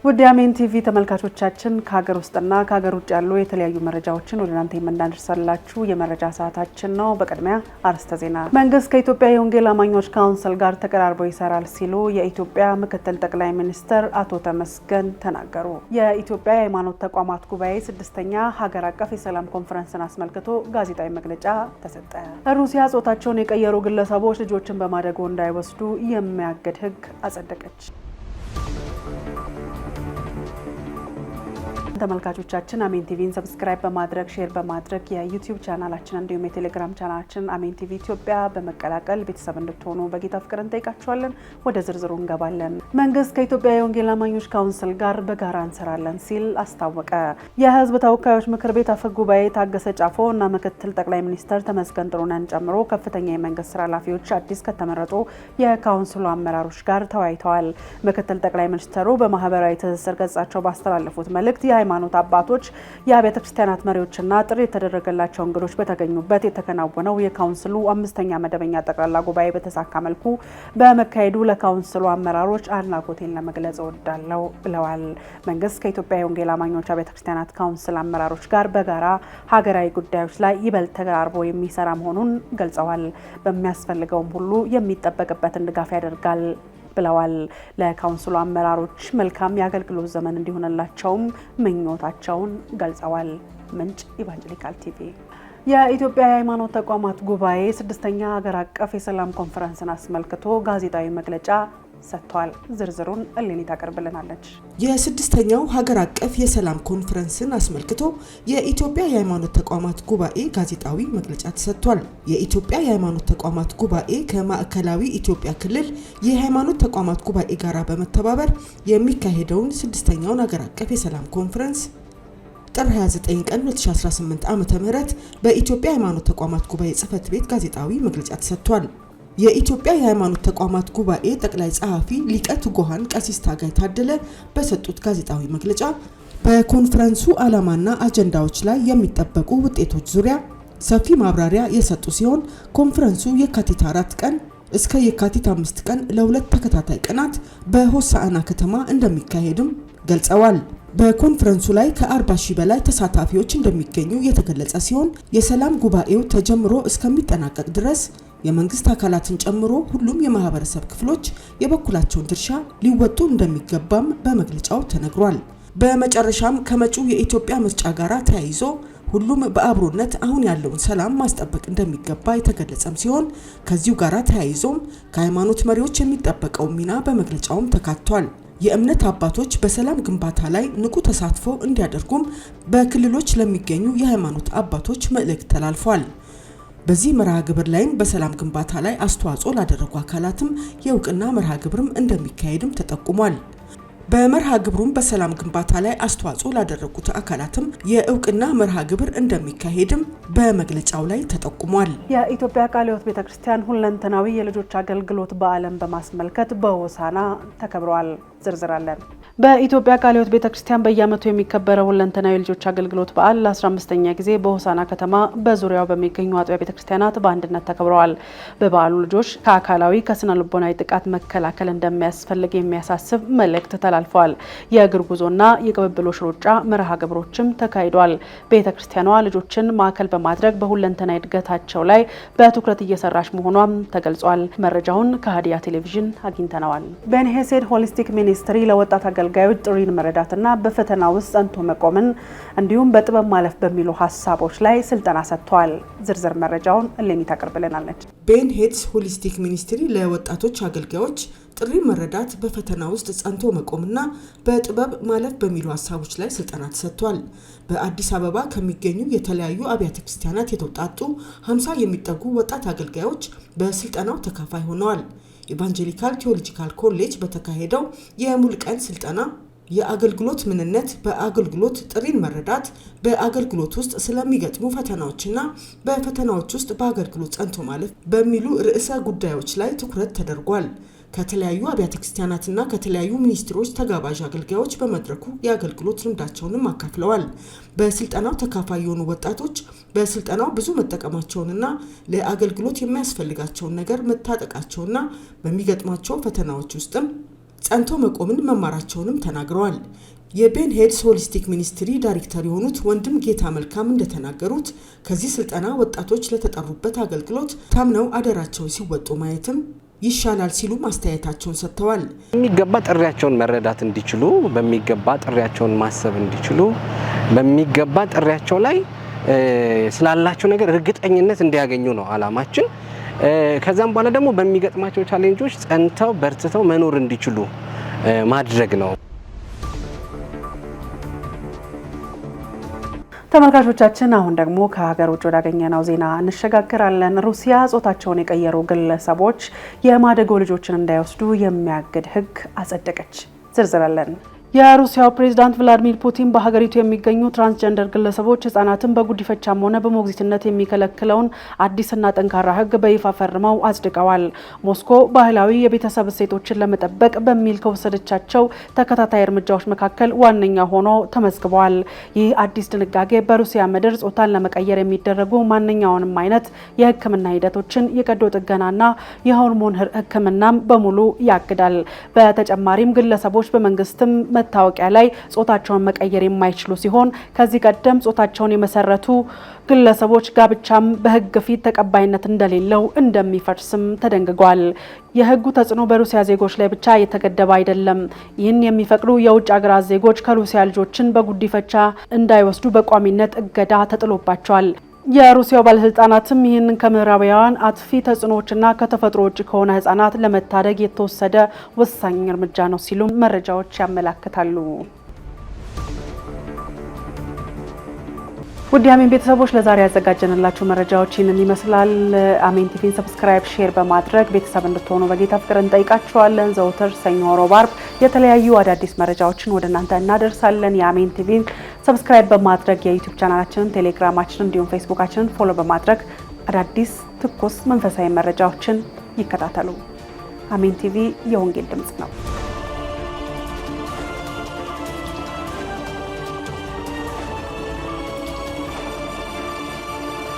ውድ የአሜን ቲቪ ተመልካቾቻችን ከሀገር ውስጥና ከሀገር ውጭ ያሉ የተለያዩ መረጃዎችን ወደ እናንተ የምናደርሳላችሁ የመረጃ ሰዓታችን ነው። በቅድሚያ አርዕስተ ዜና። መንግስት ከኢትዮጵያ የወንጌል አማኞች ካውንስል ጋር ተቀራርቦ ይሰራል ሲሉ የኢትዮጵያ ምክትል ጠቅላይ ሚኒስትር አቶ ተመስገን ተናገሩ። የኢትዮጵያ የሃይማኖት ተቋማት ጉባኤ 6ኛ ሀገር አቀፍ የሰላም ኮንፈረንስን አስመልክቶ ጋዜጣዊ መግለጫ ተሰጠ። ሩሲያ ጾታቸውን የቀየሩ ግለሰቦች ልጆችን በማደጎ እንዳይወስዱ የሚያግድ ሕግ አጸደቀች። ተመልካቾቻችን አሜን ቲቪን ሰብስክራይብ በማድረግ ሼር በማድረግ የዩቲዩብ ቻናላችን እንዲሁም የቴሌግራም ቻናላችን አሜን ቲቪ ኢትዮጵያ በመቀላቀል ቤተሰብ እንድትሆኑ በጌታ ፍቅር እንጠይቃችኋለን። ወደ ዝርዝሩ እንገባለን። መንግስት ከኢትዮጵያ የወንጌል አማኞች ካውንስል ጋር በጋራ እንሰራለን ሲል አስታወቀ። የህዝብ ተወካዮች ምክር ቤት አፈ ጉባኤ ታገሰ ጫፎ እና ምክትል ጠቅላይ ሚኒስትር ተመስገን ጥሩነህን ጨምሮ ከፍተኛ የመንግስት ስራ ኃላፊዎች አዲስ ከተመረጡ የካውንስሉ አመራሮች ጋር ተወያይተዋል። ምክትል ጠቅላይ ሚኒስትሩ በማህበራዊ ትስስር ገጻቸው ባስተላለፉት መልእክት የሃይማኖት አባቶች የአብያተ ክርስቲያናት መሪዎችና ጥሪ የተደረገላቸው እንግዶች በተገኙበት የተከናወነው የካውንስሉ 5ኛ መደበኛ ጠቅላላ ጉባኤ በተሳካ መልኩ በመካሄዱ ለካውንስሉ አመራሮች አድናቆቴን ለመግለጽ እወዳለሁ ብለዋል። መንግስት ከኢትዮጵያ የወንጌል አማኞች አብያተ ክርስቲያናት ካውንስል አመራሮች ጋር በጋራ ሀገራዊ ጉዳዮች ላይ ይበልጥ ተቀራርቦ የሚሰራ መሆኑን ገልጸዋል። በሚያስፈልገውም ሁሉ የሚጠበቅበትን ድጋፍ ያደርጋል ብለዋል። ለካውንስሉ አመራሮች መልካም የአገልግሎት ዘመን እንዲሆንላቸውም ምኞታቸውን ገልጸዋል። ምንጭ ኢቫንጀሊካል ቲቪ። የኢትዮጵያ የሃይማኖት ተቋማት ጉባኤ 6ኛ ሀገር አቀፍ የሰላም ኮንፈረንስን አስመልክቶ ጋዜጣዊ መግለጫ ሰጥቷል። ዝርዝሩን እሌኒ ታቀርብልናለች። የ6ኛው ሀገር አቀፍ የሰላም ኮንፈረንስን አስመልክቶ የኢትዮጵያ የሃይማኖት ተቋማት ጉባኤ ጋዜጣዊ መግለጫ ተሰጥቷል። የኢትዮጵያ የሃይማኖት ተቋማት ጉባኤ ከማዕከላዊ ኢትዮጵያ ክልል የሃይማኖት ተቋማት ጉባኤ ጋር በመተባበር የሚካሄደውን 6ኛውን ሀገር አቀፍ የሰላም ኮንፈረንስ ጥር 29 ቀን 2018 ዓ.ም በኢትዮጵያ የሃይማኖት ተቋማት ጉባኤ ጽሕፈት ቤት ጋዜጣዊ መግለጫ ተሰጥቷል። የኢትዮጵያ የሃይማኖት ተቋማት ጉባኤ ጠቅላይ ጸሐፊ ሊቀ ትጉሃን ቀሲስ ታጋይ ታደለ በሰጡት ጋዜጣዊ መግለጫ በኮንፈረንሱ ዓላማና አጀንዳዎች ላይ የሚጠበቁ ውጤቶች ዙሪያ ሰፊ ማብራሪያ የሰጡ ሲሆን ኮንፈረንሱ የካቲት 4 ቀን እስከ የካቲት 5 ቀን ለሁለት ተከታታይ ቀናት በሆሳዕና ከተማ እንደሚካሄድም ገልጸዋል። በኮንፈረንሱ ላይ ከ40 ሺህ በላይ ተሳታፊዎች እንደሚገኙ የተገለጸ ሲሆን የሰላም ጉባኤው ተጀምሮ እስከሚጠናቀቅ ድረስ የመንግስት አካላትን ጨምሮ ሁሉም የማህበረሰብ ክፍሎች የበኩላቸውን ድርሻ ሊወጡ እንደሚገባም በመግለጫው ተነግሯል። በመጨረሻም ከመጪው የኢትዮጵያ ምርጫ ጋር ተያይዞ ሁሉም በአብሮነት አሁን ያለውን ሰላም ማስጠበቅ እንደሚገባ የተገለጸም ሲሆን ከዚሁ ጋር ተያይዞም ከሃይማኖት መሪዎች የሚጠበቀው ሚና በመግለጫውም ተካቷል። የእምነት አባቶች በሰላም ግንባታ ላይ ንቁ ተሳትፎ እንዲያደርጉም በክልሎች ለሚገኙ የሃይማኖት አባቶች መልእክት ተላልፏል። በዚህ መርሃ ግብር ላይም በሰላም ግንባታ ላይ አስተዋጽኦ ላደረጉ አካላትም የእውቅና መርሃ ግብርም እንደሚካሄድም ተጠቁሟል። በመርሃ ግብሩም በሰላም ግንባታ ላይ አስተዋጽኦ ላደረጉት አካላትም የእውቅና መርሃ ግብር እንደሚካሄድም በመግለጫው ላይ ተጠቁሟል። የኢትዮጵያ ቃለ ሕይወት ቤተክርስቲያን ሁለንተናዊ የልጆች አገልግሎት በዓልን በማስመልከት በሆሳዕና ተከብሯል። ዝርዝር አለን። በኢትዮጵያ ቃለ ሕይወት ቤተክርስቲያን በየዓመቱ የሚከበረው ሁለንተናዊ የልጆች አገልግሎት በዓል ለ15ኛ ጊዜ በሆሳዕና ከተማ በዙሪያው በሚገኙ አጥቢያ ቤተክርስቲያናት በአንድነት ተከብረዋል። በበዓሉ ልጆች ከአካላዊ ከስነ ልቦናዊ ጥቃት መከላከል እንደሚያስፈልግ የሚያሳስብ መልእክት ተላልፏል። የእግር ጉዞና የቅብብሎሽ ሩጫ መርሃ ግብሮችም ተካሂዷል። ቤተክርስቲያኗ ልጆችን ማዕከል በማድረግ በሁለንተናዊ እድገታቸው ላይ በትኩረት እየሰራች መሆኗም ተገልጿል። መረጃውን ከሀዲያ ቴሌቪዥን አግኝተነዋል። ቤንሄሴድ ሆሊስቲክ ሚኒስትሪ ለወጣት አገልጋዮች ጥሪን መረዳትና በፈተና ውስጥ ጸንቶ መቆምን እንዲሁም በጥበብ ማለፍ በሚሉ ሀሳቦች ላይ ስልጠና ሰጥቷል። ዝርዝር መረጃውን እሌኒ ታቀርብልናለች። ቤንሄድስ ሆሊስቲክ ሚኒስትሪ ለወጣቶች አገልጋዮች ጥሪ መረዳት በፈተና ውስጥ ጸንቶ መቆምና በጥበብ ማለፍ በሚሉ ሀሳቦች ላይ ስልጠና ተሰጥቷል። በአዲስ አበባ ከሚገኙ የተለያዩ አብያተ ክርስቲያናት የተውጣጡ 50 የሚጠጉ ወጣት አገልጋዮች በስልጠናው ተካፋይ ሆነዋል። ኢቫንጀሊካል ቴዎሎጂካል ኮሌጅ በተካሄደው የሙሉ ቀን ስልጠና የአገልግሎት ምንነት፣ በአገልግሎት ጥሪን መረዳት፣ በአገልግሎት ውስጥ ስለሚገጥሙ ፈተናዎችና በፈተናዎች ውስጥ በአገልግሎት ጸንቶ ማለፍ በሚሉ ርዕሰ ጉዳዮች ላይ ትኩረት ተደርጓል። ከተለያዩ አብያተ ክርስቲያናትና ከተለያዩ ሚኒስትሮች ተጋባዥ አገልጋዮች በመድረኩ የአገልግሎት ልምዳቸውንም አካፍለዋል። በስልጠናው ተካፋይ የሆኑ ወጣቶች በስልጠናው ብዙ መጠቀማቸውንና ለአገልግሎት የሚያስፈልጋቸውን ነገር መታጠቃቸውና በሚገጥማቸው ፈተናዎች ውስጥም ጸንቶ መቆምን መማራቸውንም ተናግረዋል። የቤን ሄድስ ሆሊስቲክ ሚኒስትሪ ዳይሬክተር የሆኑት ወንድም ጌታ መልካም እንደተናገሩት ከዚህ ስልጠና ወጣቶች ለተጠሩበት አገልግሎት ታምነው አደራቸው ሲወጡ ማየትም ይሻላል ሲሉ ማስተያየታቸውን ሰጥተዋል። በሚገባ ጥሪያቸውን መረዳት እንዲችሉ፣ በሚገባ ጥሪያቸውን ማሰብ እንዲችሉ፣ በሚገባ ጥሪያቸው ላይ ስላላቸው ነገር እርግጠኝነት እንዲያገኙ ነው አላማችን። ከዛም በኋላ ደግሞ በሚገጥማቸው ቻሌንጆች ጸንተው በርትተው መኖር እንዲችሉ ማድረግ ነው። ተመልካቾቻችን አሁን ደግሞ ከሀገር ውጭ ወዳገኘነው ዜና እንሸጋግራለን። ሩሲያ ጾታቸውን የቀየሩ ግለሰቦች የማደጎ ልጆችን እንዳይወስዱ የሚያግድ ሕግ አጸደቀች። ዝርዝራለን። የሩሲያው ፕሬዝዳንት ቭላዲሚር ፑቲን በሀገሪቱ የሚገኙ ትራንስጀንደር ግለሰቦች ህጻናትን በጉዲፈቻም ሆነ በሞግዚትነት የሚከለክለውን አዲስና ጠንካራ ህግ በይፋ ፈርመው አጽድቀዋል። ሞስኮ ባህላዊ የቤተሰብ እሴቶችን ለመጠበቅ በሚል ከወሰደቻቸው ተከታታይ እርምጃዎች መካከል ዋነኛ ሆኖ ተመዝግበዋል። ይህ አዲስ ድንጋጌ በሩሲያ ምድር ጾታን ለመቀየር የሚደረጉ ማንኛውንም አይነት የህክምና ሂደቶችን፣ የቀዶ ጥገናና የሆርሞን ህክምናም በሙሉ ያግዳል። በተጨማሪም ግለሰቦች በመንግስትም መታወቂያ ላይ ጾታቸውን መቀየር የማይችሉ ሲሆን ከዚህ ቀደም ጾታቸውን የመሰረቱ ግለሰቦች ጋብቻም በህግ ፊት ተቀባይነት እንደሌለው እንደሚፈርስም ተደንግጓል። የህጉ ተጽዕኖ በሩሲያ ዜጎች ላይ ብቻ የተገደበ አይደለም። ይህን የሚፈቅዱ የውጭ ሀገራት ዜጎች ከሩሲያ ልጆችን በጉዲፈቻ እንዳይወስዱ በቋሚነት እገዳ ተጥሎባቸዋል። የሩሲያው ባለስልጣናትም ይህንን ከምዕራባውያን አጥፊ ተጽዕኖዎችና ከተፈጥሮ ውጭ ከሆነ ህጻናት ለመታደግ የተወሰደ ወሳኝ እርምጃ ነው ሲሉ መረጃዎች ያመላክታሉ። ውድ የአሜን ቤተሰቦች ለዛሬ ያዘጋጀንላችሁ መረጃዎች ይህንን ይመስላል። አሜን ቲቪን ሰብስክራይብ፣ ሼር በማድረግ ቤተሰብ እንድትሆኑ በጌታ ፍቅር እንጠይቃችኋለን። ዘውትር ሰኞ፣ ሮብ፣ አርብ የተለያዩ አዳዲስ መረጃዎችን ወደ እናንተ እናደርሳለን። የአሜን ቲቪን ሰብስክራይብ በማድረግ የዩቲዩብ ቻናላችንን፣ ቴሌግራማችንን እንዲሁም ፌስቡካችንን ፎሎ በማድረግ አዳዲስ ትኩስ መንፈሳዊ መረጃዎችን ይከታተሉ። አሜን ቲቪ የወንጌል ድምጽ ነው።